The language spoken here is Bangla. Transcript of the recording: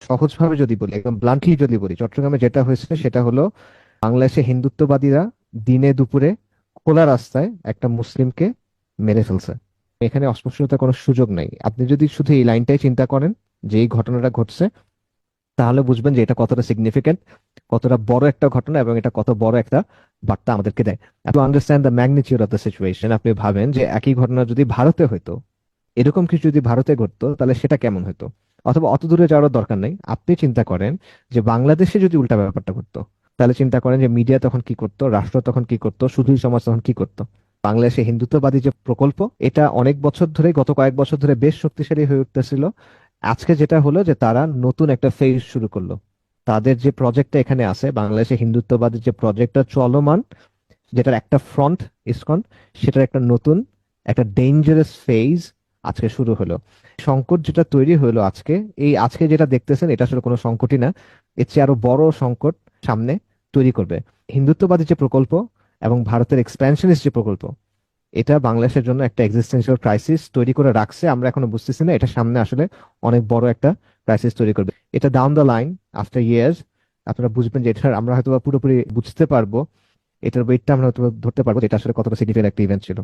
সহজভাবে যদি বলি, একদম ব্লান্টলি যদি বলি, চট্টগ্রামে যেটা হয়েছে সেটা হলো বাংলাদেশে হিন্দুত্ববাদীরা দিনে দুপুরে খোলা রাস্তায় একটা মুসলিমকে মেরে ফেলছে। এখানে অস্পৃশ্যতার কোনো সুযোগ নাই। আপনি যদি শুধু এই লাইনটাই চিন্তা করেন যে এই ঘটনাটা ঘটছে, তাহলে বুঝবেন যে এটা কতটা সিগনিফিকেন্ট, কতটা বড় একটা ঘটনা, এবং এটা কত বড় একটা বার্তা আমাদেরকে দেয়। To understand the magnitude of the situation, আপনি ভাবেন যে একই ঘটনা যদি ভারতে হইতো, এরকম কিছু যদি ভারতে ঘটতো তাহলে সেটা কেমন হতো। অথবা অত দূরে যাওয়ার দরকার নেই, আপনি চিন্তা করেন যে বাংলাদেশে যদি উল্টা ব্যাপারটা ঘটতো, তাহলে চিন্তা করেন যে মিডিয়া তখন কি করতো, রাষ্ট্র তখন কি করতো, সুধী সমাজ তখন কি করতো। বাংলাদেশে হিন্দুত্ববাদী যে প্রকল্প, এটা অনেক বছর ধরে, গত কয়েক বছর ধরে বেশ শক্তিশালী হয়ে উঠতেছিল। আজকে যেটা হলো যে তারা নতুন একটা ফেজ শুরু করলো। তাদের যে প্রজেক্টটা এখানে আছে, বাংলাদেশে হিন্দুত্ববাদের যে প্রজেক্টটা চলমান, যেটার একটা ফ্রন্ট ইসকন, সেটার একটা নতুন, একটা ডেঞ্জারাস ফেজ আজকে শুরু হলো। সংকট যেটা তৈরি হলো আজকে, এই আজকে যেটা দেখতেছেন এটা আসলে কোনো সংকটই না, এর চেয়ে আরো বড় সংকট সামনে তৈরি করবে। হিন্দুত্ববাদী যে প্রকল্প এবং ভারতের এক্সপ্যানশনিস্ট যে প্রকল্প, এটা বাংলাদেশের জন্য একটা এক্সিস্টেন্সিয়াল ক্রাইসিস তৈরি করে রাখছে। আমরা এখনো বুঝতেছি না এটা সামনে আসলে অনেক বড় একটা ক্রাইসিস তৈরি করবে। এটা down the line, after years, আপনারা বুঝবেন যে এটা আমরা হয়তো বা পুরোপুরি বুঝতে পারবো, এটার ওয়েটটা আমরা হয়তো ধরতে পারবো যে এটা আসলে কতটা সিগনিফিকেন্ট একটা ইভেন্ট ছিল।